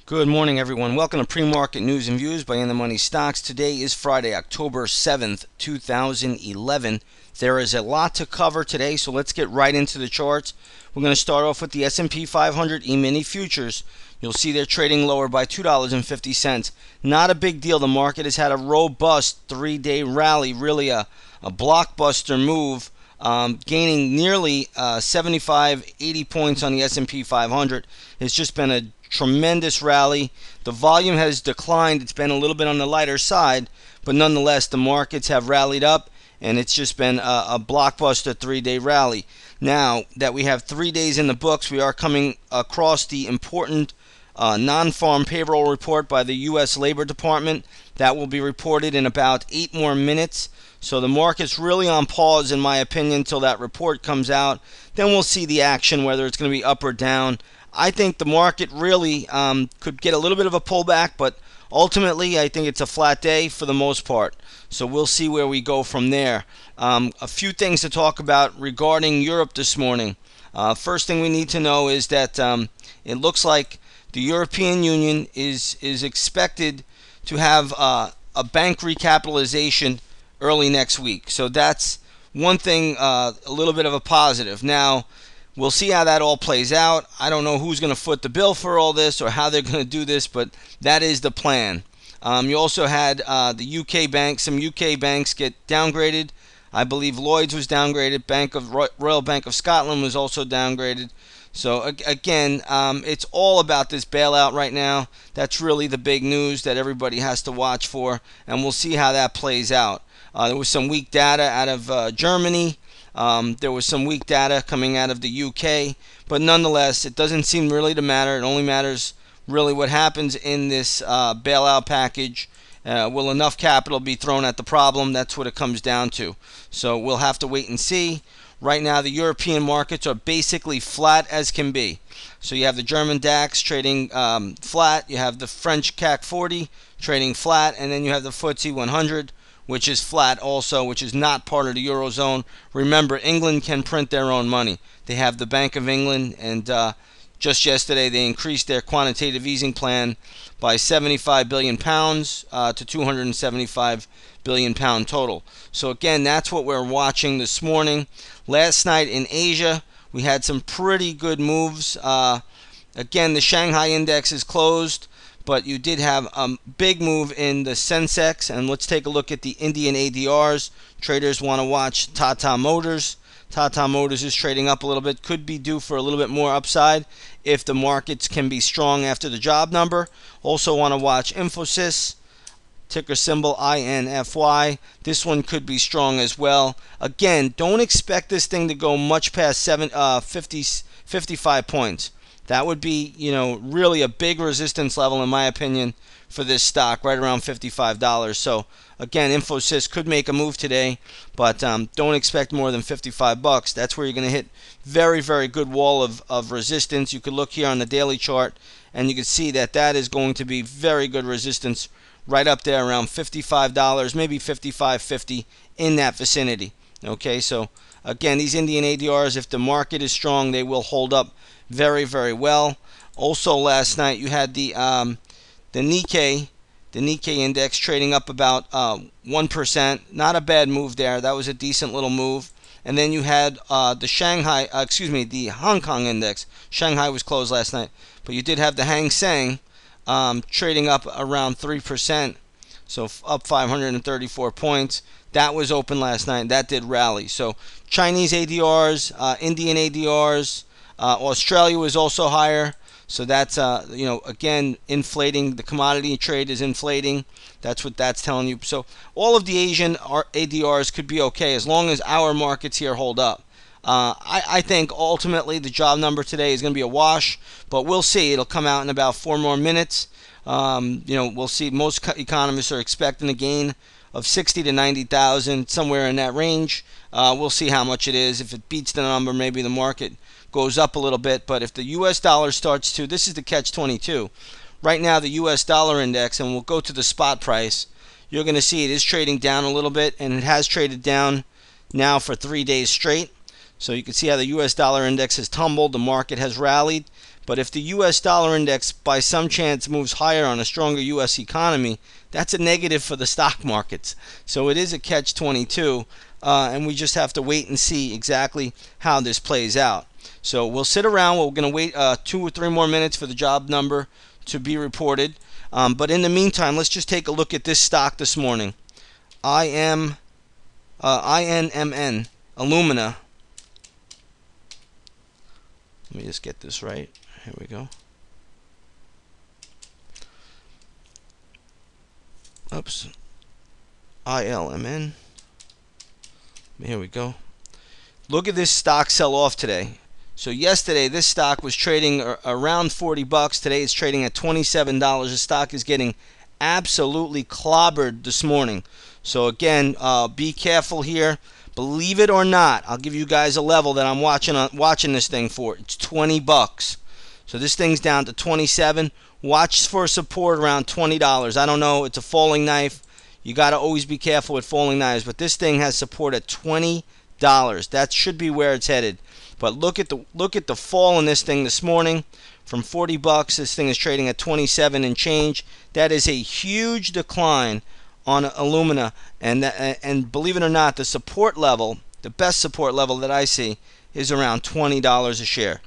Good morning, everyone. Welcome to Pre-Market News and Views by In the Money Stocks. Today is Friday, October 7th, 2011. There is a lot to cover today, so let's get right into the charts. We're going to start off with the S&P 500 E-mini futures. You'll see they're trading lower by $2.50. Not a big deal. The market has had a robust three-day rally, really a blockbuster move, gaining nearly 75, 80 points on the S&P 500. It's just been a tremendous rally. The volume has declined. It's been a little bit on the lighter side, but nonetheless, the markets have rallied up, and it's just been a blockbuster three-day rally. Now that we have 3 days in the books, we are coming across the important non-farm payroll report by the U.S. Labor Department. That will be reported in about 8 more minutes. So the market's really on pause, in my opinion, until that report comes out. Then we'll see the action, whether it's going to be up or down. I think the market really could get a little bit of a pullback, but ultimately I think it's a flat day for the most part. So we'll see where we go from there. A few things to talk about regarding Europe this morning. First thing we need to know is that it looks like the European Union is expected to have a bank recapitalization early next week. So that's one thing, a little bit of a positive. Now, we'll see how that all plays out. I don't know who's going to foot the bill for all this or how they're going to do this, but that is the plan. You also had the UK banks, some UK banks get downgraded. I believe Lloyd's was downgraded. Royal Bank of Scotland was also downgraded. So again, it's all about this bailout right now. That's really the big news that everybody has to watch for, and we'll see how that plays out. There was some weak data out of Germany. There was some weak data coming out of the UK, but nonetheless, it doesn't seem really to matter. It only matters really what happens in this bailout package. Will enough capital be thrown at the problem? That's what it comes down to. So we'll have to wait and see. Right now, the European markets are basically flat as can be. So you have the German DAX trading flat, you have the French CAC 40 trading flat, and then you have the FTSE 100, which is flat also, which is not part of the Eurozone. Remember, England can print their own money. They have the Bank of England, and just yesterday they increased their quantitative easing plan by £75 billion to £275 billion total. So again, that's what we're watching this morning. Last night in Asia, we had some pretty good moves. Again, the Shanghai index is closed, but you did have a big move in the Sensex, and let's take a look at the Indian ADRs. Traders want to watch Tata Motors. Tata Motors is trading up a little bit, could be due for a little bit more upside if the markets can be strong after the job number. Also want to watch Infosys, ticker symbol INFY. This one could be strong as well. Again, don't expect this thing to go much past 55 points. That would be, really a big resistance level, in my opinion, for this stock, right around $55. So, again, Infosys could make a move today, but don't expect more than $55. That's where you're going to hit very, very good wall of resistance. You could look here on the daily chart, and you can see that that is going to be very good resistance right up there around $55, maybe $55.50, in that vicinity. Okay, so, again, these Indian ADRs, if the market is strong, they will hold up very, very well. Also, last night you had the Nikkei index trading up about 1%. Not a bad move there. That was a decent little move. And then you had the Hong Kong index. Shanghai was closed last night, but you did have the Hang Seng trading up around 3%, so up 534 points. That was open last night. That did rally. So Chinese ADRs, Indian ADRs. Australia was also higher, so that's again inflating. The commodity trade is inflating. That's what that's telling you. So all of the Asian ADRs could be okay as long as our markets here hold up. I think ultimately the job number today is going to be a wash, but we'll see. It'll come out in about 4 more minutes. We'll see. Most economists are expecting a gain of 60 to 90,000, somewhere in that range. We'll see how much it is. If it beats the number, maybe the market goes up a little bit. But if the U.S. dollar starts to, this is the catch-22. Right now, the U.S. dollar index, and we'll go to the spot price, you're going to see it is trading down a little bit, and it has traded down now for 3 days straight. So you can see how the U.S. dollar index has tumbled. The market has rallied. But if the U.S. dollar index by some chance moves higher on a stronger U.S. economy, that's a negative for the stock markets. So it is a catch-22, and we just have to wait and see exactly how this plays out. So we'll sit around. We're going to wait 2 or 3 more minutes for the job number to be reported. But in the meantime, let's just take a look at this stock this morning. INMN, Alumina. Let me just get this right. Here we go. Oops. ILMN. Here we go. Look at this stock sell off today. So yesterday this stock was trading around $40. Today it's trading at $27. The stock is getting absolutely clobbered this morning. So again, be careful here. Believe it or not, I'll give you guys a level that I'm watching this thing for. It's $20. So this thing's down to 27. Watch for support around $20. I don't know, it's a falling knife. You got to always be careful with falling knives, but this thing has support at $20. That should be where it's headed. But look at the fall in this thing this morning from $40. This thing is trading at 27 and change. That is a huge decline on alumina, and believe it or not, the support level, the best support level that I see, is around $20 a share.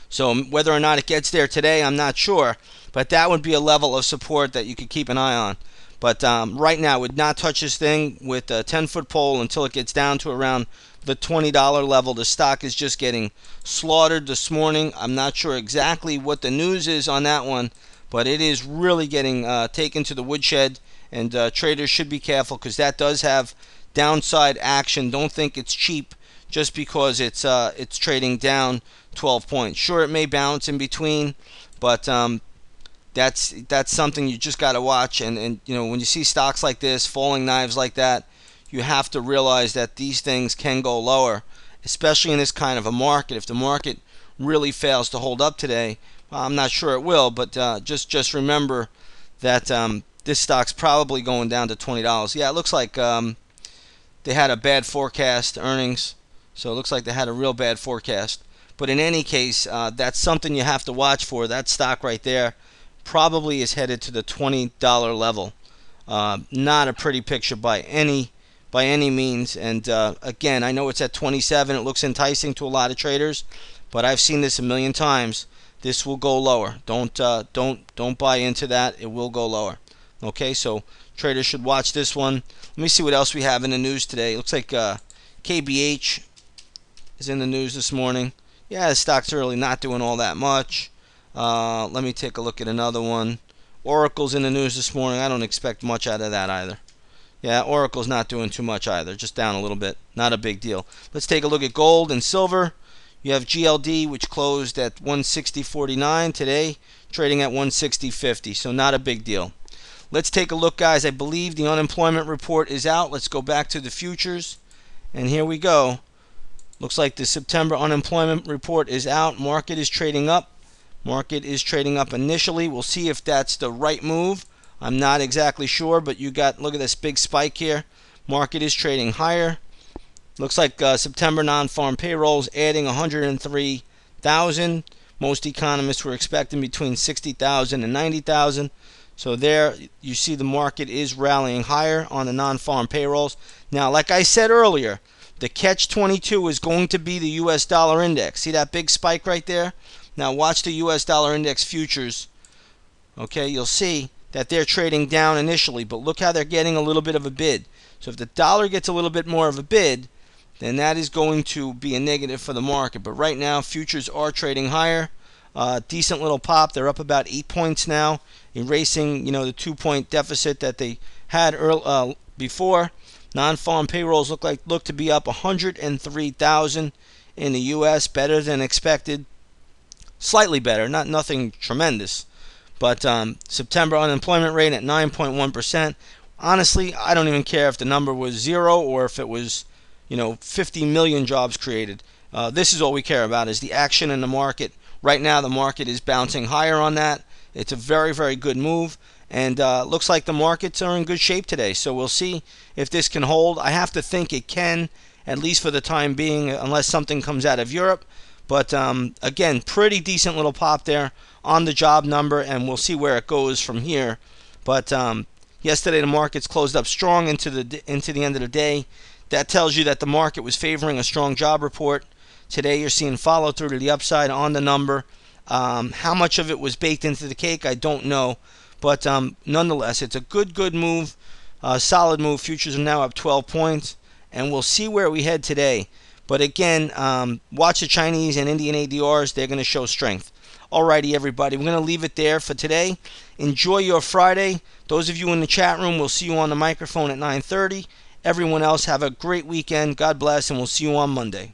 So whether or not it gets there today, I'm not sure, but that would be a level of support that you could keep an eye on. But right now, I would not touch this thing with a 10-foot pole until it gets down to around the $20 level. The stock is just getting slaughtered this morning. I'm not sure exactly what the news is on that one, but it is really getting taken to the woodshed, and traders should be careful because that does have downside action. Don't think it's cheap just because it's trading down 12 points. Sure, it may bounce in between, but that's something you just got to watch. And you know, when you see stocks like this, falling knives like that, you have to realize that these things can go lower, especially in this kind of a market. If the market really fails to hold up today, well, I'm not sure it will, but just remember that this stock's probably going down to $20. Yeah, it looks like they had a bad forecast earnings, so it looks like they had a real bad forecast. But in any case, that's something you have to watch for. That stock right there probably is headed to the $20 level. Not a pretty picture by any means. And again, I know it's at 27. It looks enticing to a lot of traders, but I've seen this a million times. This will go lower. Don't buy into that. It will go lower. Okay, so traders should watch this one. Let me see what else we have in the news today. It looks like KBH is in the news this morning. Yeah, the stock's really not doing all that much. Let me take a look at another one. Oracle's in the news this morning. I don't expect much out of that either. Yeah, Oracle's not doing too much either. Just down a little bit. Not a big deal. Let's take a look at gold and silver. You have GLD, which closed at 160.49 today, trading at 160.50. So not a big deal. Let's take a look, guys. I believe the unemployment report is out. Let's go back to the futures. And here we go. Looks like the September unemployment report is out. Market is trading up. Market is trading up initially. We'll see if that's the right move. I'm not exactly sure, but look at this big spike here. Market is trading higher. Looks like September non-farm payrolls adding 103,000. Most economists were expecting between 60,000 and 90,000. So there you see the market is rallying higher on the non-farm payrolls. Now, like I said earlier, the catch-22 is going to be the U.S. dollar index. See that big spike right there? Now watch the U.S. dollar index futures. Okay, you'll see that they're trading down initially, but look how they're getting a little bit of a bid. So if the dollar gets a little bit more of a bid, then that is going to be a negative for the market. But right now, futures are trading higher. Decent little pop. They're up about 8 points now, erasing the 2-point deficit that they had before. Non-farm payrolls look to be up 103,000 in the U.S. Better than expected. Slightly better, nothing tremendous. But September unemployment rate at 9.1%. Honestly, I don't even care if the number was 0 or if it was 50 million jobs created. This is all we care about, is the action in the market. Right now, the market is bouncing higher on that. It's a very, very good move. And looks like the markets are in good shape today. So we'll see if this can hold. I have to think it can, at least for the time being, unless something comes out of Europe. But again, pretty decent little pop there on the job number, and we'll see where it goes from here. But yesterday the markets closed up strong into the end of the day. That tells you that the market was favoring a strong job report. Today you're seeing follow through to the upside on the number. How much of it was baked into the cake, I don't know. But nonetheless, it's a good move, solid move. Futures are now up 12 points, and we'll see where we head today. But again, watch the Chinese and Indian ADRs. They're going to show strength. Alrighty, everybody. We're going to leave it there for today. Enjoy your Friday. Those of you in the chat room, we'll see you on the microphone at 9:30. Everyone else, have a great weekend. God bless, and we'll see you on Monday.